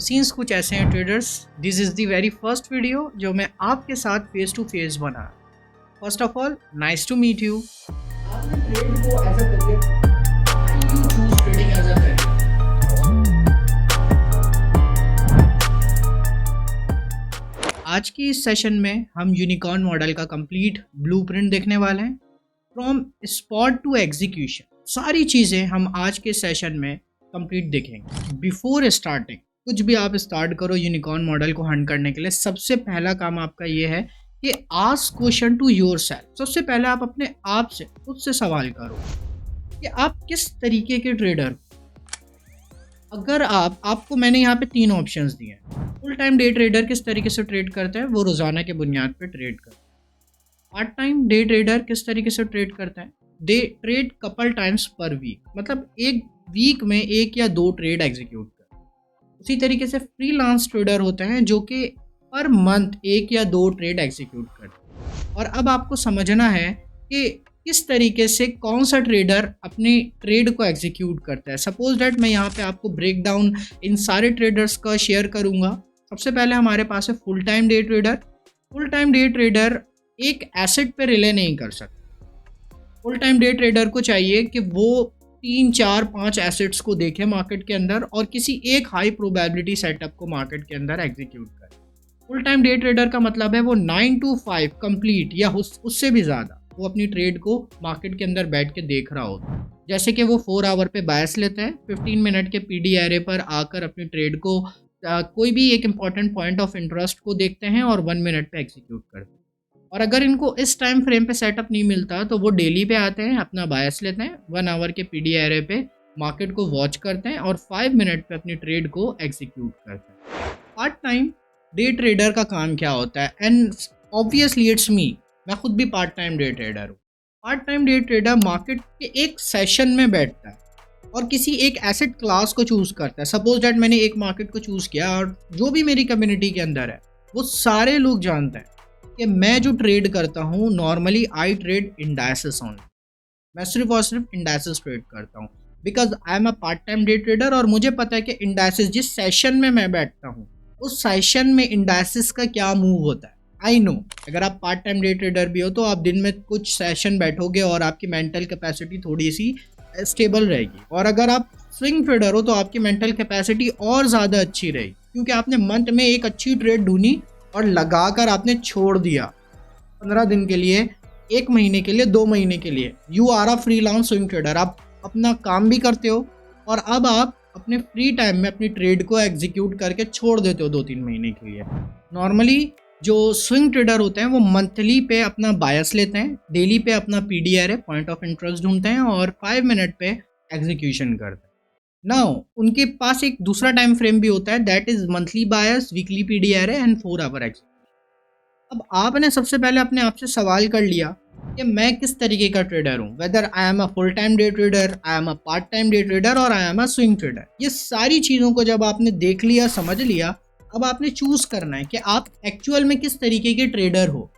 तो सीन्स कुछ ऐसे हैं traders, this is the very first video जो मैं आपके साथ फेस टू फेस बना। First of all nice to meet you. आपने ट्रेड को as a career, you choose trading as a career. आज की इस सेशन में हम यूनिकॉर्न मॉडल का कंप्लीट ब्लूप्रिंट देखने वाले हैं, फ्रॉम स्पॉट टू एग्जीक्यूशन। सारी चीज़ें हम आज के सेशन में कंप्लीट देखेंगे। बिफोर स्टार्टिंग कुछ भी आप स्टार्ट करो यूनिकॉर्न मॉडल को हंट करने के लिए, सबसे पहला काम आपका ये है कि आस्क क्वेश्चन टू योरसेल्फ। सबसे पहले आप अपने आप से खुद से सवाल करो कि आप किस तरीके के ट्रेडर हो। अगर आपको मैंने यहाँ पे 3 ऑप्शंस दिए हैं। फुल टाइम डे ट्रेडर किस तरीके से ट्रेड करता है, वो रोज़ाना के बुनियाद पे ट्रेड करता है। पार्ट टाइम डे ट्रेडर किस तरीके से ट्रेड करता है, they trade couple times per week, मतलब एक वीक में 1 या 2 ट्रेड एग्जीक्यूट करते हैं। उसी तरीके से फ्रीलांस ट्रेडर होते हैं जो कि पर मंथ 1 या 2 ट्रेड एग्जीक्यूट करते हैं। और अब आपको समझना है कि किस तरीके से कौन सा ट्रेडर अपनी ट्रेड को एग्जीक्यूट करता है। सपोज दैट मैं यहाँ पे आपको ब्रेक डाउन इन सारे ट्रेडर्स का शेयर करूँगा। सबसे पहले हमारे पास है full time day trader. Full time day trader एक एसेट पे रिले नहीं कर सकता। फुल टाइम डे ट्रेडर को चाहिए कि वो 3, 4, 5 एसेट्स को देखे मार्केट के अंदर और किसी एक हाई प्रोबेबिलिटी सेटअप को मार्केट के अंदर एग्जीक्यूट करे। फुल टाइम डे ट्रेडर का मतलब है वो 9 to 5 कंप्लीट या उससे भी ज़्यादा वो अपनी ट्रेड को मार्केट के अंदर बैठ के देख रहा होता है। जैसे कि वो 4 आवर पे बायस लेते हैं, 15 मिनट के पीडी एरे पर आकर अपनी ट्रेड को कोई भी एक इंपॉर्टेंट पॉइंट ऑफ इंटरेस्ट को देखते हैं और 1 मिनट पे एग्जीक्यूट करते हैं। और अगर इनको इस टाइम फ्रेम पे सेटअप नहीं मिलता तो वो डेली पे आते हैं, अपना बायस लेते हैं, 1 आवर के पीडी एरे पे मार्केट को वॉच करते हैं और 5 मिनट पे अपनी ट्रेड को एग्जीक्यूट करते हैं। पार्ट टाइम डे ट्रेडर का काम क्या होता है, एंड ऑब्वियसली इट्स मी, मैं खुद भी पार्ट टाइम डे ट्रेडर हूँ। Part time day trader market के एक सेशन में बैठता है और किसी एक एसेट क्लास को चूज़ करता है। सपोज दैट मैंने एक मार्केट को चूज़ किया और जो भी मेरी कम्युनिटी के अंदर है वो सारे लोग जानते हैं कि मैं जो ट्रेड करता हूँ normally I trade indices only. मैं सिर्फ और सिर्फ इंडाइसेस ट्रेड करता हूँ because I am a part time day trader. और मुझे पता है कि इंडाइसेस जिस सेशन में मैं बैठता हूँ उस सेशन में इंडाइसेस का क्या मूव होता है। आई नो अगर आप पार्ट टाइम डे ट्रेडर भी हो तो आप दिन में कुछ सेशन बैठोगे और आपकी मेंटल कैपेसिटी थोड़ी सी स्टेबल रहेगी, और अगर आप स्विंग ट्रेडर हो तो आपकी मेंटल कैपेसिटी और ज़्यादा अच्छी रहेगी क्योंकि आपने मंथ में एक अच्छी ट्रेड ढूंढी और लगाकर आपने छोड़ दिया 15 दिन के लिए, 1 महीने के लिए, 2 महीने के लिए। You are a freelance swing trader. आप अपना काम भी करते हो और अब आप अपने फ्री टाइम में अपनी ट्रेड को एग्जीक्यूट करके छोड़ देते हो 2-3 महीने के लिए। नॉर्मली जो स्विंग ट्रेडर होते हैं वो मंथली पे अपना बायस लेते हैं, डेली पे अपना पीडीआर है पॉइंट ऑफ इंटरेस्ट ढूंढते हैं और 5 मिनट पे एग्जीक्यूशन करते हैं। नाउ उनके पास एक दूसरा टाइम फ्रेम भी होता है, that is monthly bias, weekly PDR है एंड 4 आवर एग्जीक्यूशन। अब आपने सबसे पहले अपने आप से सवाल कर लिया कि मैं किस तरीके का ट्रेडर हूँ, whether I am a full time day trader, I am a part time day trader और I am a swing trader. ये सारी चीज़ों को जब आपने देख लिया, समझ लिया, अब आपने चूज़ करना है कि आप एक्चुअल में किस तरीके के ट्रेडर हो।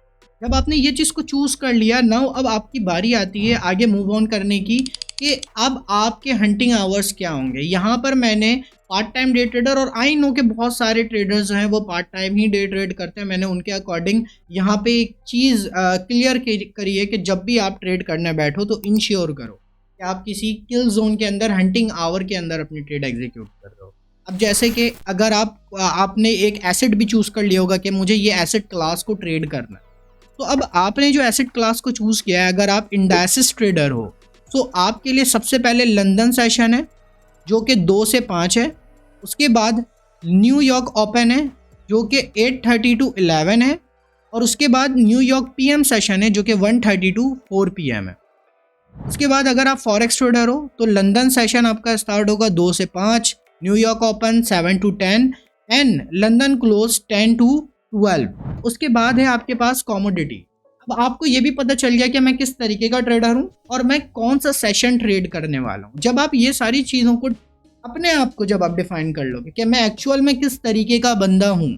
जब आपने ये चीज़ को चूज़ कर लिया, नाउ अब आपकी बारी आती है आगे मूव ऑन करने की कि अब आपके हंटिंग आवर्स क्या होंगे। यहाँ पर मैंने पार्ट टाइम डे ट्रेडर, और आई नो कि बहुत सारे ट्रेडर्स जो हैं वो पार्ट टाइम ही डे ट्रेड करते हैं, मैंने उनके अकॉर्डिंग यहाँ पे एक चीज़ क्लियर करी है कि जब भी आप ट्रेड करने बैठो तो इंश्योर करो कि आप किसी किल जोन के अंदर हंटिंग आवर के अंदर अपनी ट्रेड एग्जीक्यूट कर रहे हो। अब जैसे कि अगर आपने एक एसेट भी चूज़ कर लिया होगा कि मुझे ये एसेट क्लास को ट्रेड करना है, तो अब आपने जो एसेट क्लास को चूज़ किया है, अगर आप इंडाइसिस ट्रेडर हो तो आपके लिए सबसे पहले लंदन सेशन है जो कि 2 से 5 है। उसके बाद न्यूयॉर्क ओपन है जो कि 8:30 to 11 है, और उसके बाद न्यूयॉर्क पीएम सेशन है जो कि 1:30 to 4 PM है। उसके बाद अगर आप फॉरेक्स ट्रेडर हो तो लंदन सेशन आपका स्टार्ट होगा 2 से 5, New York open 7 to 10 and London close 10 to 12। उसके बाद है आपके पास कमोडिटी। अब आपको ये भी पता चल गया कि मैं किस तरीके का ट्रेडर हूँ और मैं कौन सा सेशन ट्रेड करने वाला हूँ। जब आप ये सारी चीज़ों को अपने आप को जब आप डिफाइन कर लोगे कि मैं एक्चुअल में किस तरीके का बंदा हूँ,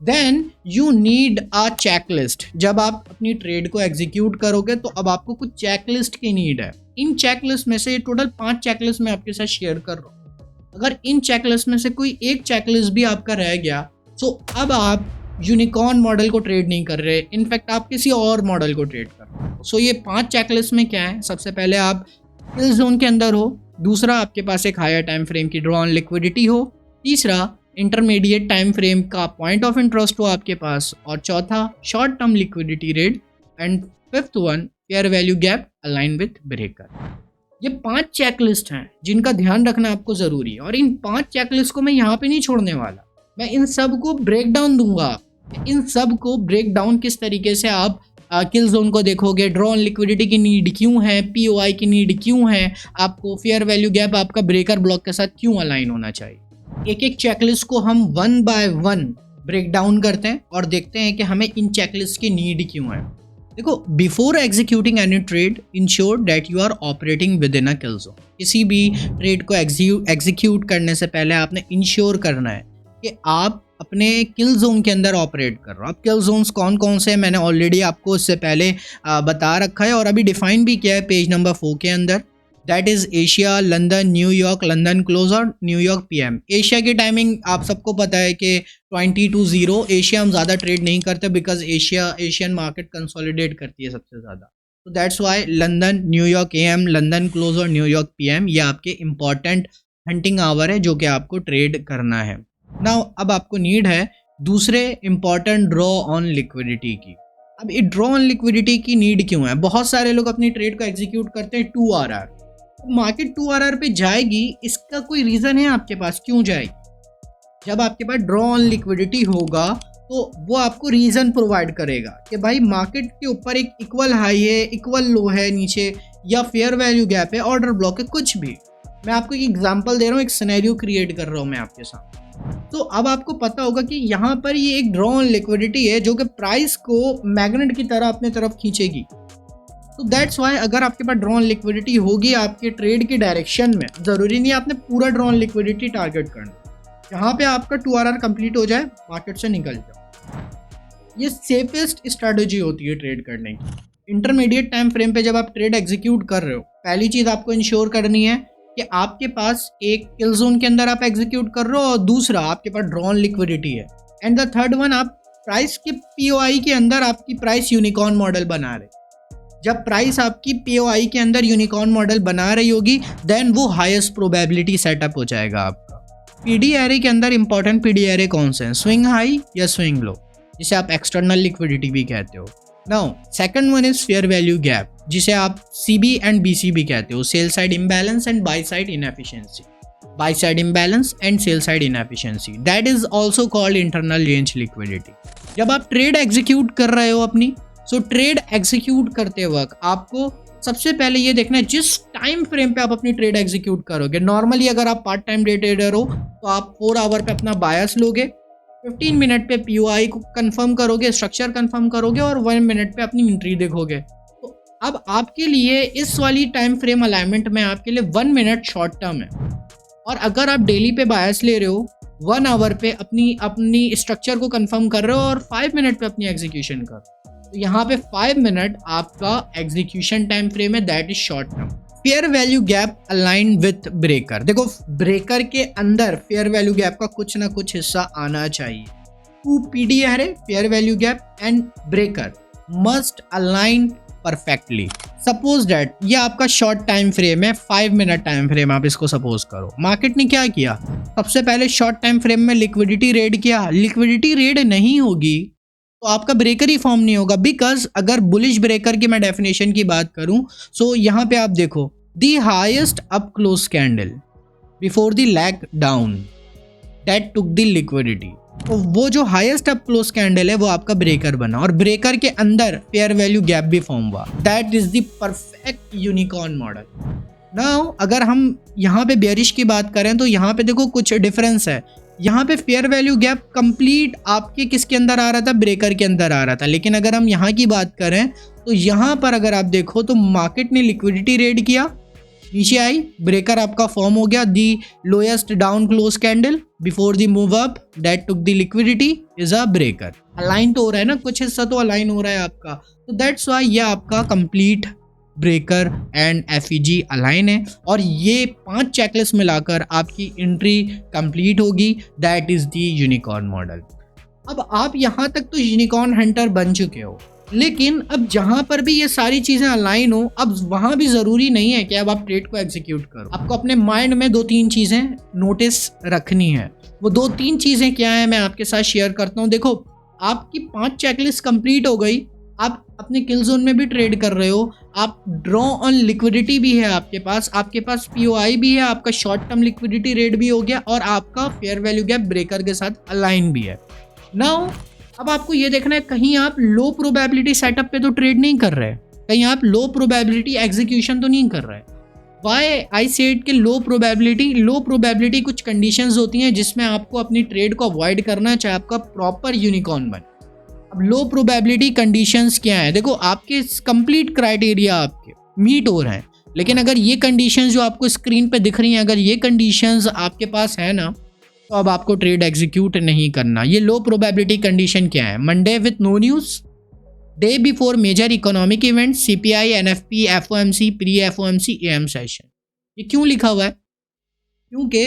then you need a checklist. जब आप अपनी ट्रेड को एग्जीक्यूट करोगे तो अब आपको कुछ चेकलिस्ट की नीड है। इन चेकलिस्ट में से टोटल 5 चेकलिस्ट मैं आपके साथ शेयर कर रहा हूँ। अगर इन चेकलिस्ट में से कोई एक चेकलिस्ट भी आपका रह गया तो अब आप यूनिकॉर्न मॉडल को ट्रेड नहीं कर रहे, इनफैक्ट आप किसी और मॉडल को ट्रेड कर रहे हो। सो ये 5 चेकलिस्ट में क्या है, सबसे पहले आप किल जोन के अंदर हो, दूसरा आपके पास एक हायर टाइम फ्रेम की ड्रॉ ऑन लिक्विडिटी हो, तीसरा इंटरमीडिएट टाइम फ्रेम का पॉइंट ऑफ इंटरेस्ट हो आपके पास, और चौथा short term liquidity rate, and fifth one fair value gap align with breaker. ये 5 चेकलिस्ट हैं जिनका ध्यान रखना आपको ज़रूरी है, और इन 5 चेकलिस्ट को मैं यहाँ पे नहीं छोड़ने वाला, मैं इन सब को ब्रेक डाउन दूंगा। इन सब को ब्रेक डाउन किस तरीके से आप किल जोन को देखोगे, ड्रॉ ऑन लिक्विडिटी की नीड क्यों है, पीओआई की नीड क्यों है, आपको फेयर वैल्यू गैप आपका ब्रेकर ब्लॉक के साथ क्यों अलाइन होना चाहिए। एक एक चेकलिस्ट को हम 1 बाय 1 ब्रेक डाउन करते हैं और देखते हैं कि हमें इन चेकलिस्ट की नीड क्यों है। देखो, before executing any trade ensure that you are operating within a kill zone. किसी भी ट्रेड को एग्जीक्यूट करने से पहले आपने इंश्योर करना है कि आप अपने किल जोन के अंदर ऑपरेट कर रहे हो। अब किल जोन्स कौन कौन से हैं मैंने ऑलरेडी आपको इससे पहले बता रखा है और अभी डिफाइन भी किया है पेज नंबर 4 के अंदर। That is Asia, London, New York, London close और न्यूयॉर्क पीएम। एशिया की टाइमिंग आप सबको पता है कि 20 to 0। एशिया हम ज़्यादा ट्रेड नहीं करते बिकॉज एशियन मार्केट कंसोलिडेट करती है सबसे ज़्यादा, तो that's why London, New York am, London close और न्यूयॉर्क पीएम ये आपके इंपॉर्टेंट हंटिंग आवर है जो कि आपको ट्रेड करना है। नाउ अब आपको नीड है दूसरे इंपॉर्टेंट ड्रॉ ऑन लिक्विडिटी की। अब ये ड्रॉ ऑन लिक्विडिटी की नीड क्यों है? बहुत सारे लोग अपनी ट्रेड को एग्जीक्यूट करते हैं 2RR, मार्केट 2RR पे जाएगी, इसका कोई रीज़न है आपके पास क्यों जाएगी? जब आपके पास ड्रॉ ऑन लिक्विडिटी होगा तो वो आपको रीज़न प्रोवाइड करेगा कि भाई मार्केट के ऊपर एक इक्वल हाई है, इक्वल लो है नीचे, या फेयर वैल्यू गैप है, ऑर्डर ब्लॉक है, कुछ भी। मैं आपको एक एग्जांपल दे रहा हूँ, एक सिनेरियो क्रिएट कर रहा हूँ मैं आपके साथ। तो अब आपको पता होगा कि यहाँ पर ये एक ड्रॉ ऑन लिक्विडिटी है जो कि प्राइस को मैग्नेट की तरह अपने तरफ खींचेगी। तो दैट्स वाई अगर आपके पास ड्रॉ ऑन लिक्विडिटी होगी आपके ट्रेड के डायरेक्शन में, ज़रूरी नहीं आपने पूरा ड्रॉ ऑन लिक्विडिटी टारगेट करना, जहाँ पे आपका 2RR कंप्लीट हो जाए मार्केट से निकल जाओ। ये सेफेस्ट स्ट्रेटजी होती है ट्रेड करने की। इंटरमीडिएट टाइम फ्रेम पे जब आप ट्रेड एग्जीक्यूट कर रहे हो, पहली चीज़ आपको इंश्योर करनी है कि आपके पास एक किल जोन के अंदर आप एग्जीक्यूट कर रहे हो और दूसरा आपके पास ड्रॉ ऑन लिक्विडिटी है, एंड द थर्ड वन आप प्राइस के पीओआई के अंदर आपकी प्राइस यूनिकॉर्न मॉडल बना रहे। जब प्राइस आपकी पीओआई के अंदर यूनिकॉर्न मॉडल बना रही होगी देन वो हाईएस्ट प्रोबेबिलिटी सेटअप हो जाएगा आपका। पीडी एरे के अंदर इंपॉर्टेंट पीडी एरे कौन से हैं? स्विंग हाई या स्विंग लो, जिसे आप एक्सटर्नल लिक्विडिटी भी कहते हो। Now second one is fair value gap, जिसे आप सीबी एंड बीसी भी कहते हो, sell side imbalance and by side inefficiency. By side imbalance and sell side inefficiency, that is also called internal range liquidity. जब आप trade execute कर रहे हो अपनी, सो ट्रेड एग्जीक्यूट करते वक्त आपको सबसे पहले ये देखना है जिस टाइम फ्रेम पे आप अपनी ट्रेड एग्जीक्यूट करोगे। नॉर्मली अगर आप पार्ट टाइम डे ट्रेडर हो तो आप 4 आवर पे अपना बायस लोगे, 15 मिनट पे पीओआई को कंफर्म करोगे, स्ट्रक्चर कंफर्म करोगे और 1 मिनट पे अपनी एंट्री देखोगे। तो अब आपके लिए इस वाली टाइम फ्रेम अलाइनमेंट में आपके लिए 1 मिनट शॉर्ट टर्म है, और अगर आप डेली पे बायस ले रहे हो 1 आवर पे अपनी स्ट्रक्चर को कंफर्म कर रहे हो और 5 मिनट पे अपनी एग्जीक्यूशन कर रहे हो, तो यहाँ पे 5 मिनट आपका एग्जीक्यूशन टाइम फ्रेम है, that is short term. Fair value gap align with breaker. देखो, ब्रेकर के अंदर फेयर वैल्यू गैप का कुछ ना कुछ हिस्सा आना चाहिए। 2 पीडीआर है, fair value gap and breaker must align perfectly. Suppose that ये आपका शॉर्ट टाइम फ्रेम है, 5 मिनट टाइम फ्रेम आप इसको सपोज करो। मार्केट ने क्या किया, सबसे पहले शॉर्ट टाइम फ्रेम में लिक्विडिटी रेड किया। लिक्विडिटी रेड नहीं होगी तो आपका ब्रेकर ही फॉर्म नहीं होगा, बिकॉज अगर बुलिश ब्रेकर की मैं डेफिनेशन की बात करूं, सो यहाँ पे आप देखो the highest up close candle before the lag down that took the liquidity. तो वो जो हाईएस्ट अप क्लोज कैंडल है वो आपका ब्रेकर बना, और ब्रेकर के अंदर फेयर वैल्यू गैप भी फॉर्म हुआ। That is the perfect unicorn model. Now अगर हम यहाँ पे बेयरिश की बात करें तो यहाँ पे देखो कुछ डिफरेंस है। यहाँ पे फेयर वैल्यू गैप कंप्लीट आपके किसके अंदर आ रहा था, ब्रेकर के अंदर आ रहा था। लेकिन अगर हम यहाँ की बात करें तो यहाँ पर अगर आप देखो तो मार्केट ने लिक्विडिटी रेड किया, नीचे आई, ब्रेकर आपका फॉर्म हो गया, दी lowest down close candle before the move up that took the liquidity is a breaker. Align तो हो रहा है ना, कुछ हिस्सा तो अलाइन हो रहा है आपका, तो दैट्स वाई ये आपका complete breaker and FEG align है और ये 5 चेकलिस्ट मिलाकर आपकी एंट्री कंप्लीट होगी। That is the unicorn model. अब आप यहाँ तक तो यूनिकॉर्न हंटर बन चुके हो, लेकिन अब जहाँ पर भी ये सारी चीज़ें अलाइन हो, अब वहाँ भी ज़रूरी नहीं है कि अब आप ट्रेड को एग्जीक्यूट करो। आपको अपने माइंड में 2-3 चीज़ें नोटिस रखनी है। वो 2-3 चीज़ें क्या है मैं आपके साथ शेयर करता हूँ। देखो, आपकी 5 चेकलिस्ट कंप्लीट हो गई, आप अपने किल जोन में भी ट्रेड कर रहे हो, आप ड्रॉ ऑन लिक्विडिटी भी है आपके पास पीओआई भी है, आपका शॉर्ट टर्म लिक्विडिटी रेट भी हो गया और आपका फेयर वैल्यू गैप ब्रेकर के साथ अलाइन भी है। नाउ अब आपको ये देखना है कहीं आप लो प्रोबेबिलिटी सेटअप पे तो ट्रेड नहीं कर रहे, कहीं आप लो प्रोबेबिलिटी एग्जीक्यूशन तो नहीं कर रहे। वाई आई सेड के लो प्रोबेबिलिटी कुछ कंडीशंस होती हैं जिसमें आपको अपनी ट्रेड को अवॉइड करना है, चाहे आपका प्रॉपर यूनिकॉर्न बने। अब लो प्रोबेबिलिटी कंडीशंस क्या है? देखो, आपके कंप्लीट क्राइटेरिया आपके मीट हो रहे हैं, लेकिन अगर ये कंडीशंस जो आपको स्क्रीन पे दिख रही हैं, अगर ये कंडीशंस आपके पास है ना, तो अब आपको ट्रेड एग्जीक्यूट नहीं करना। ये लो प्रोबेबिलिटी कंडीशन क्या है? Monday with no news, day before major economic event, CPI, NFP, FOMC, pre FOMC, AM session. ये क्यों लिखा हुआ है? क्योंकि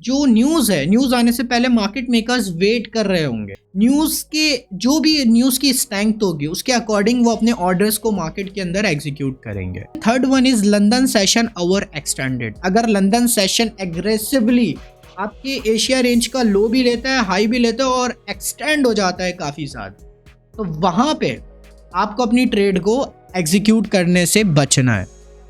जो न्यूज़ है, न्यूज़ आने से पहले मार्केट मेकर्स वेट कर रहे होंगे। न्यूज़ के जो भी न्यूज़ की स्ट्रेंथ होगी उसके अकॉर्डिंग वो अपने ऑर्डर्स को मार्केट के अंदर एग्जीक्यूट करेंगे। Third one is London session hour extended. अगर लंदन सेशन एग्रेसिवली आपके एशिया रेंज का लो भी लेता है, हाई भी लेता है और एक्सटेंड हो जाता है काफ़ी ज़्यादा, तो वहाँ पे आपको अपनी ट्रेड को एग्जीक्यूट करने से बचना है।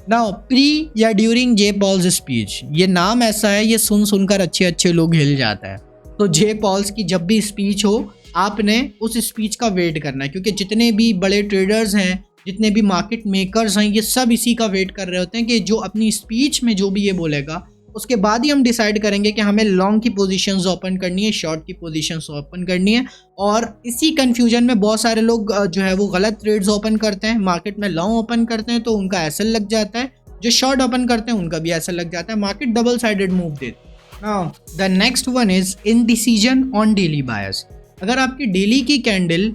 नाउ प्री या ड्यूरिंग जे पॉल्स स्पीच, ये नाम ऐसा है, ये सुनकर अच्छे लोग हिल जाता है। तो जे पॉल्स की जब भी स्पीच हो, आपने उस स्पीच का वेट करना है, क्योंकि जितने भी बड़े ट्रेडर्स हैं, जितने भी मार्केट मेकर्स हैं, ये सब इसी का वेट कर रहे होते हैं कि जो अपनी स्पीच में जो भी ये बोलेगा उसके बाद ही हम डिसाइड करेंगे कि हमें लॉन्ग की पोजीशंस ओपन करनी है, शॉर्ट की पोजीशंस ओपन करनी है। और इसी कंफ्यूजन में बहुत सारे लोग जो है वो गलत ट्रेड्स ओपन करते हैं। मार्केट में लॉन्ग ओपन करते हैं तो उनका एसएल लग जाता है, जो शॉर्ट ओपन करते हैं उनका भी एसएल लग जाता है। मार्केट डबल साइडेड मूव देती है। Now the next one is indecision on daily buyers. अगर आपकी डेली की कैंडल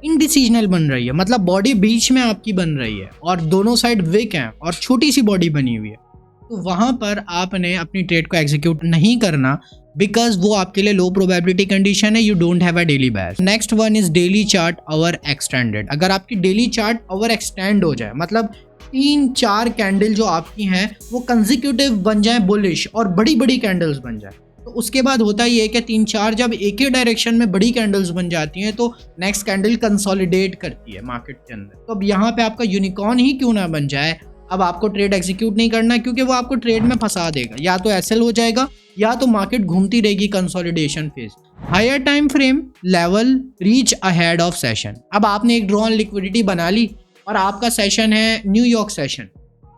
इनडिसीजनल बन रही है, मतलब बॉडी बीच में आपकी बन रही है और दोनों साइड विक हैं और छोटी सी बॉडी बनी हुई है, तो वहाँ पर आपने अपनी ट्रेड को एग्जीक्यूट नहीं करना, बिकॉज वो आपके लिए लो प्रोबेबिलिटी कंडीशन है। You don't have a daily buyers. Next one is daily chart hour extended. अगर आपकी डेली चार्ट आवर एक्सटेंड हो जाए, मतलब 3-4 कैंडल जो आपकी हैं वो कंसेक्यूटिव बन जाए बुलिश और बड़ी बड़ी कैंडल्स बन जाए, तो उसके बाद होता ही है कि 3-4 जब एक ही डायरेक्शन में बड़ी कैंडल्स बन जाती हैं तो नेक्स्ट कैंडल कंसोलिडेट करती है मार्केट के अंदर। तो अब यहाँ पे आपका यूनिकॉर्न ही क्यों ना बन जाए, अब आपको ट्रेड एग्जीक्यूट नहीं करना, क्योंकि वो आपको ट्रेड में फंसा देगा। या तो एसएल हो जाएगा या तो मार्केट घूमती रहेगी consolidation phase. Higher time frame level reach ahead of session. अब आपने एक ड्रॉ ऑन लिक्विडिटी बना ली और आपका सेशन है न्यूयॉर्क सेशन,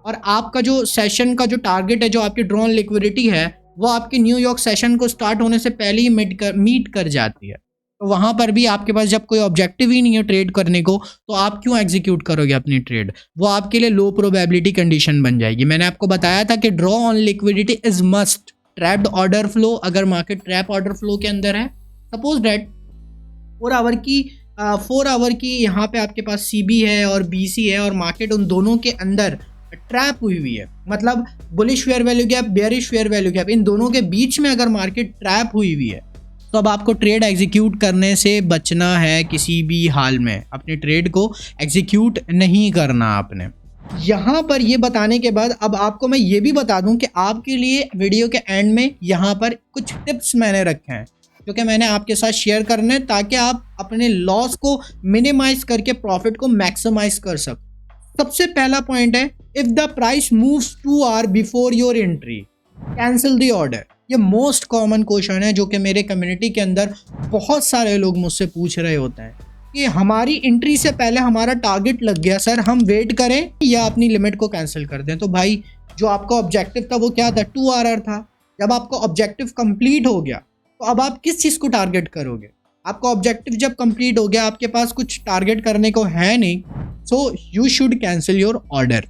और आपका जो सेशन का जो टारगेट है, जो आपकी ड्रॉ ऑन लिक्विडिटी है, वो आपके न्यूयॉर्क सेशन को स्टार्ट होने से पहले ही मीट कर जाती है। तो वहाँ पर भी आपके पास जब कोई ऑब्जेक्टिव ही नहीं है ट्रेड करने को, तो आप क्यों एग्जीक्यूट करोगे अपनी ट्रेड? वो आपके लिए लो प्रोबेबिलिटी कंडीशन बन जाएगी। मैंने आपको बताया था कि draw on liquidity is must. Trapped order flow, अगर मार्केट ट्रैप ऑर्डर फ्लो के अंदर है, सपोज दैट 4 आवर की यहाँ पे आपके पास सीबी है और बीसी है और मार्केट उन दोनों के अंदर ट्रैप हुई है, मतलब bullish fair value gap, bearish fair value gap, इन दोनों के बीच में अगर मार्केट ट्रैप हुई है, तो अब आपको ट्रेड एग्जीक्यूट करने से बचना है। किसी भी हाल में अपने ट्रेड को एग्जीक्यूट नहीं करना आपने। यहाँ पर ये बताने के बाद अब आपको मैं ये भी बता दूं कि आपके लिए वीडियो के एंड में यहाँ पर कुछ टिप्स मैंने रखे हैं, क्योंकि मैंने आपके साथ शेयर करने हैं ताकि आप अपने लॉस को मिनिमाइज करके प्रॉफिट को मैक्सिमाइज कर सको। सबसे पहला पॉइंट है, if the price moves 2 hour before your entry, cancel the order. ये मोस्ट कॉमन क्वेश्चन है जो कि मेरे कम्युनिटी के अंदर बहुत सारे लोग मुझसे पूछ रहे होते हैं कि हमारी एंट्री से पहले हमारा टारगेट लग गया सर, हम वेट करें या अपनी लिमिट को कैंसिल कर दें। तो भाई, जो आपका ऑब्जेक्टिव था वो क्या था? 2 आवर था। जब आपका ऑब्जेक्टिव कंप्लीट हो गया तो अब आप किस चीज़ को टारगेट करोगे? आपका ऑब्जेक्टिव जब कंप्लीट हो गया, आपके पास कुछ टारगेट करने को है नहीं, so you should cancel your order.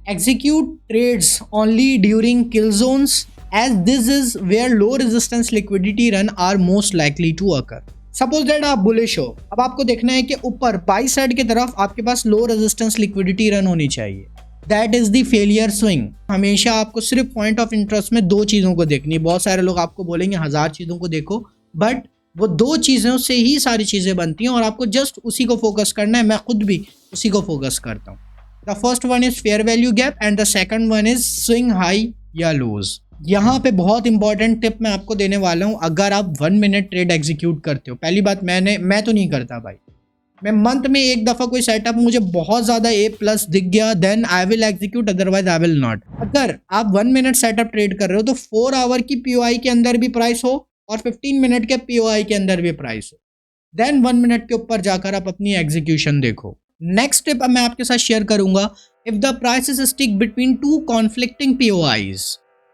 Execute trades only during kill zones, as this is where low resistance liquidity run are most likely to occur. Suppose that आप बुलिश हो, अब आपको देखना है कि ऊपर बाई साइड की तरफ आपके पास लो रेजिस्टेंस लिक्विडिटी रन होनी चाहिए। That is the failure swing. हमेशा आपको सिर्फ पॉइंट ऑफ इंटरेस्ट में दो चीज़ों को देखनी है। बहुत सारे लोग आपको बोलेंगे 1000 चीज़ों को देखो, बट वो दो चीज़ों से ही सारी चीज़ें बनती हैं और आपको जस्ट उसी को फोकस करना है। मैं खुद भी उसी को फोकस करता हूँ। The first one is fair value gap and the second one is swing high या लूज। यहाँ पे बहुत इंपॉर्टेंट टिप मैं आपको देने वाला हूँ। अगर आप 1 मिनट ट्रेड एग्जीक्यूट करते हो, पहली बात मैं तो नहीं करता भाई। मैं मंथ में एक दफ़ा कोई सेटअप मुझे बहुत ज़्यादा A+ दिख गया, then I will execute, otherwise I will not. अगर आप 1 मिनट सेटअप ट्रेड कर रहे हो तो 4 आवर की POI के अंदर भी प्राइस हो और 15 मिनट के POI के अंदर भी प्राइस हो, देन 1 मिनट के ऊपर जाकर आप अपनी एग्जीक्यूशन देखो। नेक्स्ट टिप मैं आपके साथ शेयर करूंगा। If the price is stick between 2 conflicting POIs,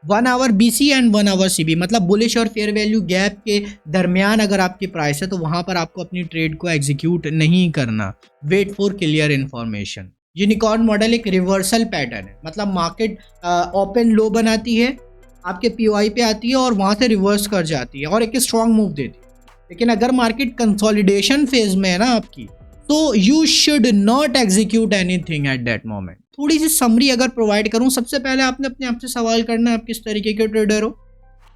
1 hour BC and 1 hour CB, मतलब बुलिश और फेयर वैल्यू गैप के दरमियान अगर आपकी प्राइस है तो वहां पर आपको अपनी ट्रेड को एग्जीक्यूट नहीं करना। Wait for clear information. Unicorn model एक रिवर्सल पैटर्न है, मतलब मार्केट ओपन लो बनाती है, आपके POI पे आती है और वहां से रिवर्स कर जाती है और एक स्ट्रॉन्ग मूव देती है। लेकिन अगर मार्केट कंसोलिडेशन फेज में है ना आपकी, तो you should not execute anything at that moment. थोड़ी सी समरी अगर प्रोवाइड करूं, सबसे पहले आपने अपने आप से सवाल करना है आप किस तरीके के ट्रेडर हो,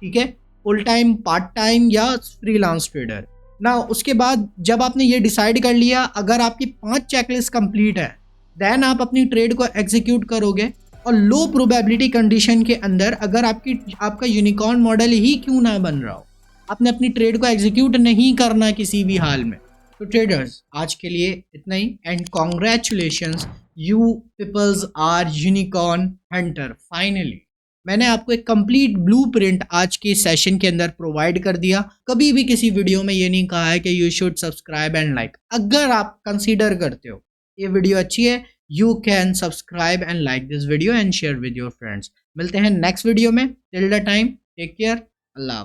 ठीक है, फुल टाइम, पार्ट टाइम या फ्रीलांस ट्रेडर ना। उसके बाद जब आपने ये डिसाइड कर लिया, अगर आपकी 5 चेकलिस्ट कंप्लीट है, देन आप अपनी ट्रेड को एग्जीक्यूट करोगे। और लो प्रोबेबिलिटी कंडीशन के अंदर अगर आपका यूनिकॉर्न मॉडल ही क्यों ना बन रहा हो, आपने अपनी ट्रेड को एग्जीक्यूट नहीं करना किसी भी हाल में। तो ट्रेडर्स, आज के लिए इतना ही and congratulations, you peoples are unicorn hunter. Finally मैंने आपको एक कंप्लीट ब्लूप्रिंट आज के सेशन के अंदर प्रोवाइड कर दिया। कभी भी किसी वीडियो में ये नहीं कहा है कि you should subscribe and like. अगर आप कंसीडर करते हो ये वीडियो अच्छी है, you can subscribe and like this video and share with your friends. मिलते हैं नेक्स्ट वीडियो में। Till the time, take care, Allah.